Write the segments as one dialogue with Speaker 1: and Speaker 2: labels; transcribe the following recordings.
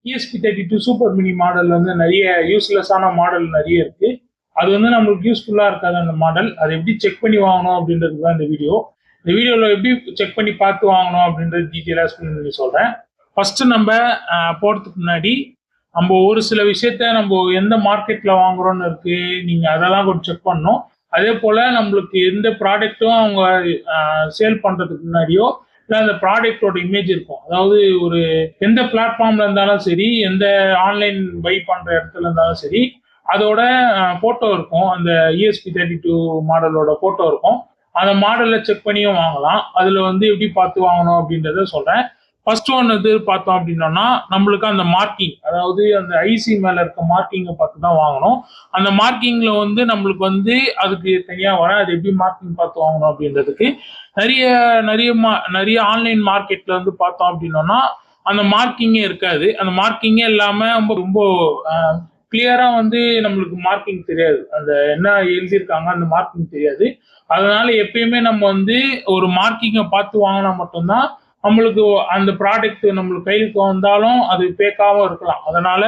Speaker 1: ESP32 super mini model வந்து நிறைய யூஸ்லெஸ்ஸான model நிறைய இருக்கு. அது வந்து நம்மளுக்கு யூஸ்ஃபுல்லா இருக்காது அந்த மாடல். அதை எப்படி செக் பண்ணி வாங்கணும் அப்படின்றது தான் இந்த வீடியோ. இந்த வீடியோவில் எப்படி செக் பண்ணி பார்த்து வாங்கணும் அப்படின்றது டீட்டெயிலாக சொல்லி சொல்கிறேன். ஃபர்ஸ்ட் நம்ம போகிறதுக்கு முன்னாடி நம்ம ஒரு சில விஷயத்த நம்ம எந்த மார்க்கெட்ல வாங்குறோம்னு இருக்கு, நீங்க அதெல்லாம் கொஞ்சம் செக் பண்ணணும். அதே போல நம்மளுக்கு எந்த ப்ராடக்ட்டும் அவங்க சேல் பண்றதுக்கு முன்னாடியோ இல்லை அந்த ப்ராடக்டோட இமேஜ் இருக்கும். அதாவது ஒரு எந்த பிளாட்ஃபார்ம்ல இருந்தாலும் சரி, எந்த ஆன்லைன் பை பண்ற இடத்துல இருந்தாலும் சரி, அதோட போட்டோ இருக்கும். அந்த ESP32 மாடலோட போட்டோ இருக்கும். அந்த மாடலை செக் பண்ணியும் வாங்கலாம். அதுல வந்து எப்படி பார்த்து வாங்கணும் அப்படின்றத சொல்றேன். ஃபர்ஸ்ட் ஒன் வந்து பார்த்தோம் அப்படின்னோம்னா நம்மளுக்கு அந்த மார்க்கிங், அதாவது அந்த ஐசி மேல இருக்க மார்க்கிங்கை பார்த்து தான் வாங்கணும். அந்த மார்க்கிங்ல வந்து நம்மளுக்கு வந்து அதுக்கு தனியா வர அது எப்படி மார்க்கிங் பார்த்து வாங்கணும் அப்படின்றதுக்கு நிறைய நிறைய நிறைய ஆன்லைன் மார்க்கெட்ல வந்து பார்த்தோம் அப்படின்னோம்னா அந்த மார்க்கிங்கே இருக்காது. அந்த மார்க்கிங்கே இல்லாம ரொம்ப ரொம்ப கிளியரா வந்து நம்மளுக்கு மார்க்கிங் தெரியாது. அந்த என்ன எழுதியிருக்காங்க அந்த மார்க்கிங் தெரியாது. அதனால எப்பயுமே நம்ம வந்து ஒரு மார்க்கிங்கை பார்த்து வாங்கினா மட்டும்தான் நம்மளுக்கு அந்த ப்ராடக்ட் நம்மளுக்கு கைக்கு வந்தாலும் அது பேக்காவும் இருக்கலாம். அதனால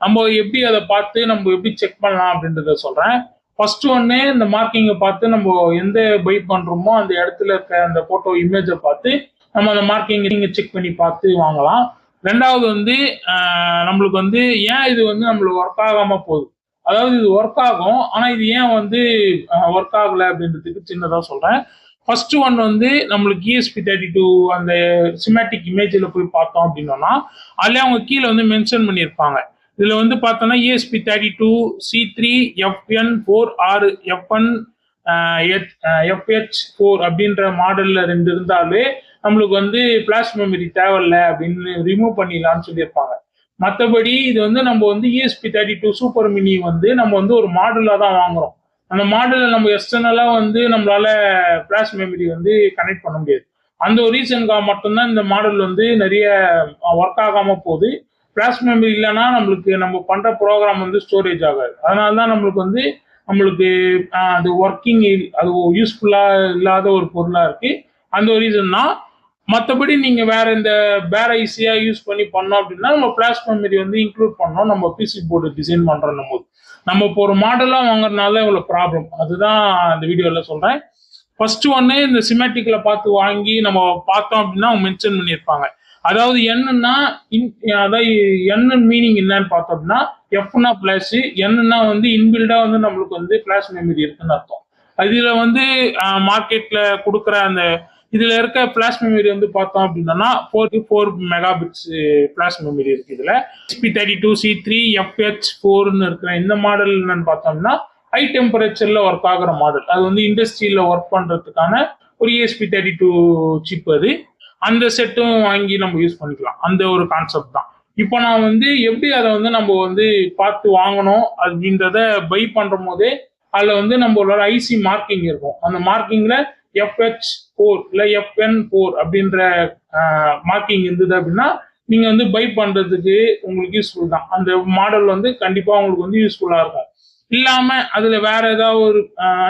Speaker 1: நம்ம எப்படி அதை பார்த்து நம்ம எப்படி செக் பண்ணலாம் அப்படின்றத சொல்றேன். ஃபர்ஸ்ட் ஒன்னு இந்த மார்க்கிங்கை பார்த்து நம்ம எந்த பை பண்றோமோ அந்த இடத்துல இருக்க அந்த போட்டோ இமேஜை பார்த்து நம்ம அந்த மார்க்கிங் செக் பண்ணி பார்த்து வாங்கலாம். ரெண்டாவது வந்து நம்மளுக்கு வந்து ஏன் இது வந்து நம்மளுக்கு ஒர்க் ஆகாம போகுது, அதாவது இது ஒர்க் ஆகும் ஆனா இது ஏன் வந்து ஒர்க் ஆகல அப்படின்றதுக்கு சின்னதா சொல்றேன். ஃபர்ஸ்ட் ஒன் வந்து நம்மளுக்கு ESP32 அந்த சிமேட்டிக் இமேஜ்ல போய் பார்த்தோம் அப்படின்னோம்னா அதுல அவங்க கீழே வந்து மென்ஷன் பண்ணியிருப்பாங்க. இதுல வந்து பார்த்தோம்னா ESP32 C3 FN4 R FN FH4 அப்படின்ற மாடல்ல 2 இருந்தாலே நம்மளுக்கு வந்து ஃபிளாஷ் மெமரி தேவையில்லை அப்படின்னு ரிமூவ் பண்ணிடலாம்னு சொல்லியிருப்பாங்க. மற்றபடி இது வந்து நம்ம வந்து ESP32 சூப்பர் மினி வந்து நம்ம வந்து ஒரு மாடலா தான் வாங்குறோம். அந்த மாடலில் நம்ம எக்ஸ்டர்னலா வந்து நம்மளால ஃபிளாஷ் மெமரி வந்து கனெக்ட் பண்ண முடியாது. அந்த ஒரு ரீசனுக்காக மட்டும்தான் இந்த மாடல் வந்து நிறைய ஒர்க் ஆகாம போகுது. ஃபிளாஷ் மெமரி இல்லைன்னா நம்மளுக்கு நம்ம பண்ற ப்ரோக்ராம் வந்து ஸ்டோரேஜ் ஆகாது. அதனால தான் நம்மளுக்கு அது ஒர்க்கிங், அது யூஸ்ஃபுல்லா இல்லாத ஒரு பொருளா இருக்கு. அந்த ஒரு ரீசன் தான். மற்றபடி நீங்க வேற ஈஸியா யூஸ் பண்ணி பண்ணோம் அப்படின்னா நம்ம ஃபிளாஷ் மெமரி வந்து இன்க்ளூட் பண்ணோம். நம்ம பிசி போர்டு டிசைன் பண்றோம் போது நம்ம இப்போ ஒரு மாடலா வாங்குறதுனால இவ்வளவு ப்ராப்ளம். அதுதான் இந்த வீடியோல சொல்றேன். ஃபர்ஸ்ட் ஒன்னு இந்த சிமேட்டிக்ல பார்த்து வாங்கி நம்ம பார்த்தோம் அப்படின்னா அவங்க மென்ஷன் பண்ணியிருப்பாங்க. அதாவது என்னன்னா அதாவது என்ன மீனிங் என்னன்னு பார்த்தோம் அப்படின்னா எஃப்னா பிளாஷ், என்னன்னா வந்து இன்பில்டா வந்து நம்மளுக்கு வந்து ஃபிளாஷ் மெமரி இருக்குன்னு அர்த்தம். இதுல வந்து மார்க்கெட்ல கொடுக்குற அந்த இதுல இருக்க ஃபிளாஷ் மெமரி வந்து பார்த்தோம் அப்படின்னா 44 மெகாபிட்ஸ் ஃபிளாஷ் மெமரி இருக்கு. இதுல ESP32 C3 FH4 இருக்கிற இந்த மாடல் என்னன்னு பார்த்தோம்னா ஹை டெம்பரேச்சர்ல ஒர்க் ஆகுற மாடல். அது வந்து இண்டஸ்ட்ரியில ஒர்க் பண்றதுக்கான ஒரு ESP32 சிப். அது அந்த செட்டும் வாங்கி நம்ம யூஸ் பண்ணிக்கலாம். அந்த ஒரு கான்செப்ட் தான். இப்போ நான் வந்து எப்படி அதை வந்து நம்ம வந்து பார்த்து வாங்கணும் அப்படின்றத பை பண்ற போதே அதுல வந்து நம்மளோட ஐசி மார்க்கிங் இருக்கும். அந்த மார்க்கிங்ல FH4 இல்ல FN4 அப்படின்ற மார்க்கிங் இருந்தது அப்படின்னா நீங்க வந்து பை பண்றதுக்கு உங்களுக்கு யூஸ்ஃபுல் தான். அந்த மாடல் வந்து கண்டிப்பா உங்களுக்கு வந்து யூஸ்ஃபுல்லா இருக்கும். இல்லாம அதுல வேற ஏதாவது ஒரு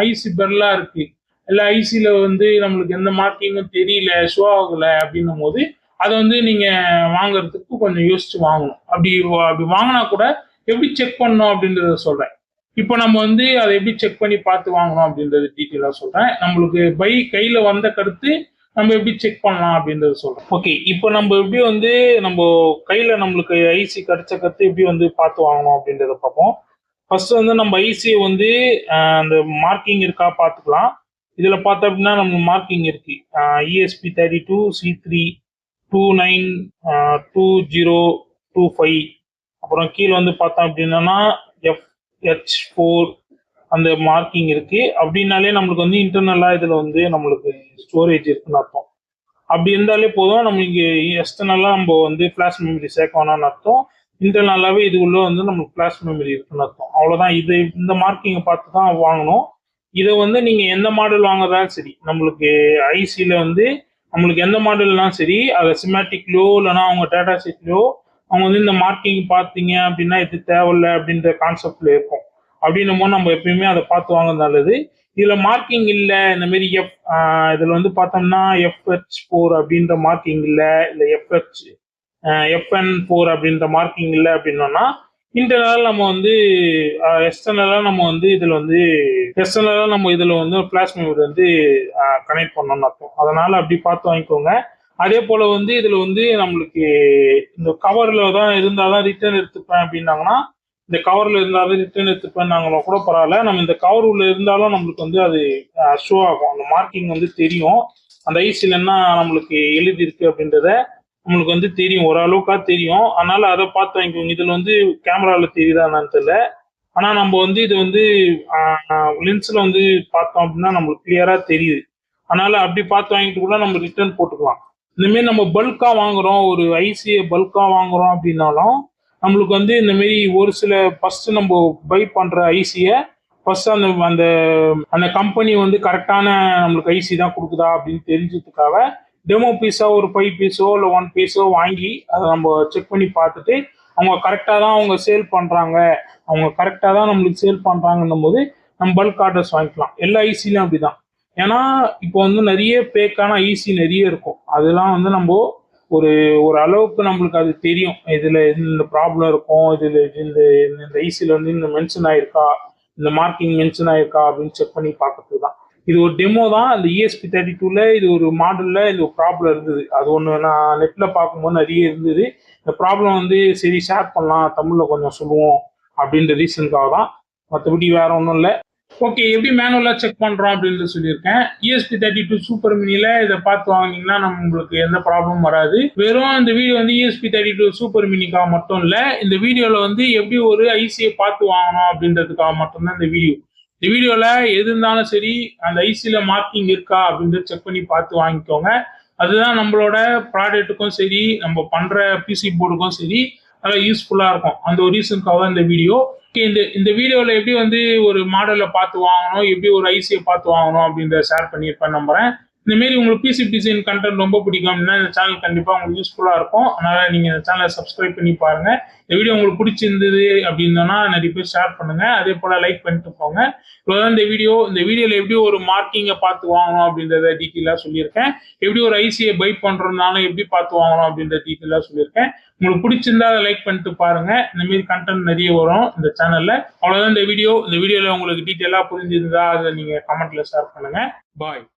Speaker 1: ஐசி பெர்லா இருக்கு, இல்ல ஐசில வந்து நம்மளுக்கு எந்த மார்க்கிங்கும் தெரியல, ஷோ ஆகல அப்படின்னும் போது அதை வந்து நீங்க வாங்குறதுக்கு கொஞ்சம் யோசிச்சு வாங்கணும். அப்படி வாங்கினா கூட எப்படி செக் பண்ணணும் அப்படின்றத சொல்றேன். இப்போ நம்ம வந்து அதை எப்படி செக் பண்ணி பார்த்து வாங்கணும் அப்படின்றது டீட்டெயிலா சொல்றேன். நம்மளுக்கு பை கையில வந்த கருத்து நம்ம எப்படி செக் பண்ணலாம் அப்படின்றத சொல்றேன். ஓகே, இப்போ நம்ம எப்படி வந்து நம்ம கையில நம்மளுக்கு ஐசி கிடைச்ச கருத்து எப்படி வந்து பார்த்து வாங்கணும் அப்படின்றத பார்ப்போம். ஃபர்ஸ்ட் வந்து நம்ம ஐசியை வந்து அந்த மார்க்கிங் இருக்கா பார்த்துக்கலாம். இதுல பார்த்தோம் அப்படின்னா நம்ம மார்க்கிங் இருக்கு ESP32 C3 292025. அப்புறம் கீழே வந்து பார்த்தோம் அப்படின்னா FH4 அந்த மார்க்கிங் இருக்கு. அப்படின்னாலே நம்மளுக்கு வந்து இன்டர்னலா இதுல வந்து நம்மளுக்கு ஸ்டோரேஜ் இருக்குன்னு அர்த்தம். அப்படி இருந்தாலே போதும். நம்மளுக்கு எக்ஸ்டர்னலா நம்ம வந்து ஃபிளாஷ் மெமரி சேர்க்க வேணாம்னு அர்த்தம். இன்டர்னலாவே இது உள்ள வந்து நம்மளுக்கு ஃபிளாஷ் மெமரி இருக்குன்னு அர்த்தம். அவ்வளவுதான். இது இந்த மார்க்கிங்கை பார்த்து தான் வாங்கணும். இதை வந்து நீங்க எந்த மாடல் வாங்குறதாலும் சரி, நம்மளுக்கு ஐசியில வந்து நம்மளுக்கு எந்த மாடல்னாலும் சரி, அதை சிமேட்டிக்லயோ இல்லைன்னா அவங்க டேட்டா ஷீட்லயோ அவங்க வந்து இந்த மார்க்கிங் பார்த்தீங்க அப்படின்னா இது தேவையில்லை அப்படின்ற கான்செப்ட்ல இருக்கும். அப்படின்னும் போது நம்ம எப்பயுமே அதை பார்த்து வாங்க நல்லது. இதுல மார்க்கிங் இல்லை, இந்த மாதிரி இதுல வந்து பார்த்தோம்னா FH4 அப்படின்ற மார்க்கிங் இல்லை, FH FN4 அப்படின்ற மார்க்கிங் இல்லை அப்படின்னோம்னா இன்டர்னலாக நம்ம வந்து எக்ஸ்டர்னலாக நம்ம வந்து இதில் வந்து எக்ஸ்டர்னலாக நம்ம இதில் வந்து ஃப்ளாஷ் மெமரி வந்து கனெக்ட் பண்ணணும்னு அர்த்தம். அதனால அப்படி பார்த்து வாங்கிக்கோங்க. அதே போல் வந்து இதில் வந்து நம்மளுக்கு இந்த கவரில் தான் இருந்தால் தான் ரிட்டர்ன் எடுத்துப்பேன் அப்படின்னாங்கன்னா இந்த கவரில் இருந்தாலும் ரிட்டர்ன் எடுத்துப்பேன்னாங்களும் கூட பரவாயில்ல. நம்ம இந்த கவர் உள்ள இருந்தாலும் நம்மளுக்கு வந்து அது ஷோ ஆகும். அந்த மார்க்கிங் வந்து தெரியும். அந்த ஐசியில் என்ன நம்மளுக்கு எழுதியிருக்கு அப்படின்றத நம்மளுக்கு வந்து தெரியும், ஓரளவுக்கா தெரியும். அதனால அதை பார்த்து வாங்கிக்கோங்க. இதில் வந்து கேமராவில் தெரியுதா என்னன்னு தெரியல. ஆனால் நம்ம வந்து இது வந்து லென்ஸில் வந்து பார்த்தோம் அப்படின்னா நம்மளுக்கு கிளியராக தெரியுது. அதனால அப்படி பார்த்து வாங்கிட்டு கூட நம்ம ரிட்டர்ன் போட்டுக்கலாம். இந்தமாரி நம்ம பல்காக வாங்குறோம், ஒரு ஐசியை பல்காக வாங்குறோம் அப்படின்னாலும் நம்மளுக்கு வந்து இந்தமாரி ஒரு சில ஃபர்ஸ்ட் நம்ம பை பண்ணுற ஐசியை ஃபர்ஸ்ட் அந்த அந்த அந்த கம்பெனி வந்து கரெக்டான நம்மளுக்கு ஐசி தான் கொடுக்குதா அப்படின்னு தெரிஞ்சதுக்காக டெமோ பீஸாக ஒரு 5 பீஸோ இல்லை 1 பீஸோ வாங்கி அதை நம்ம செக் பண்ணி பார்த்துட்டு அவங்க கரெக்டாக தான் அவங்க சேல் பண்ணுறாங்க, அவங்க கரெக்டாக தான் நம்மளுக்கு சேல் பண்ணுறாங்கன்னும் போது நம்ம பல்க் ஆர்டர்ஸ் வாங்கிக்கலாம். எல்லா ஐசிலையும் அப்படிதான். ஏன்னா இப்போ வந்து நிறைய பேக்கான ஐசி நிறைய இருக்கும். அதெல்லாம் வந்து நம்ம ஒரு ஒரு அளவுக்கு நம்மளுக்கு அது தெரியும். இதில் இந்த ப்ராப்ளம் இருக்கும், இதில் இந்த இந்த ஐசியில் வந்து இந்த மென்ஷன் ஆயிருக்கா, இந்த மார்க்கிங் மென்ஷன் ஆயிருக்கா அப்படின்னு செக் பண்ணி பார்க்கறதுக்கு தான். இது ஒரு டெமோ தான். இந்த ESP32ல இது ஒரு மாடலில் இது ஒரு ப்ராப்ளம் இருந்தது. அது ஒன்று நான் நெட்டில் பார்க்கும்போது நிறைய இருந்தது. இந்த ப்ராப்ளம் வந்து சரி ஷேர் பண்ணலாம், தமிழில் கொஞ்சம் சொல்லுவோம் அப்படின்ற ரீசனுக்காக தான். மற்றபடி வேற ஒன்றும் இல்லை. ஓகே, எப்படி மேனுவலாக செக் பண்ணுறோம் அப்படின்னு சொல்லியிருக்கேன். ESP32 சூப்பர் மினியில் இதை பார்த்து வாங்கினீங்கன்னா நம்மளுக்கு எந்த ப்ராப்ளமும் வராது. வெறும் இந்த வீடியோ வந்து ESP32 சூப்பர் மினிக்காக மட்டும் இல்லை, இந்த வீடியோவில் வந்து எப்படி ஒரு ஐசியை பார்த்து வாங்கணும் அப்படின்றதுக்காக மட்டும்தான் இந்த வீடியோ. இந்த வீடியோவில் எது இருந்தாலும் சரி அந்த ஐசியில் மார்க்கிங் இருக்கா அப்படின்றத செக் பண்ணி பார்த்து வாங்கிக்கோங்க. அதுதான் நம்மளோட ப்ராடக்ட்டுக்கும் சரி நம்ம பண்ணுற பிசி போர்டுக்கும் சரி நல்லா யூஸ்ஃபுல்லாக இருக்கும். அந்த ஒரு ரீசனுக்காக தான் இந்த வீடியோ. இந்த வீடியோவில் எப்படி வந்து ஒரு மாடலை பார்த்து வாங்கணும், எப்படி ஒரு ஐசியை பார்த்து வாங்கணும் அப்படின்றத ஷேர் பண்ணியிருப்பேன் நம்புறேன். இந்தமாரி உங்களுக்கு பிசி டிசைன் கண்டென்ட் ரொம்ப பிடிக்கும் அப்படின்னா இந்த சேனல் கண்டிப்பாக உங்களுக்கு யூஸ்ஃபுல்லாக இருக்கும். அதனால் நீங்கள் இந்த சேனலை சப்ஸ்கிரைப் பண்ணி பாருங்கள். இந்த வீடியோ உங்களுக்கு பிடிச்சிருந்தது அப்படின்னா நிறைய பேர் ஷேர் பண்ணுங்கள். அதே போல் லைக் பண்ணிட்டு போங்க. இவ்வளோதான் இந்த வீடியோவில் எப்படி ஒரு மார்க்கிங்கை பார்த்து வாங்கணும் அப்படின்றத டீட்டெயிலாக சொல்லியிருக்கேன். எப்படி ஒரு ஐசியை பை பண்ணுறதுனாலும் எப்படி பார்த்து வாங்கணும் அப்படின்ற டீட்டெயிலாக சொல்லியிருக்கேன். உங்களுக்கு பிடிச்சிருந்தா அதை லைக் பண்ணிட்டு பாருங்க. இந்த மாதிரி கண்டென்ட் நிறைய வரும் இந்த சேனல்ல. அவ்வளவுதான் இந்த வீடியோவில் உங்களுக்கு டீட்டெயிலாக புரிஞ்சிருந்தா அதை நீங்க கமெண்ட்ல ஷேர் பண்ணுங்க. பாய்.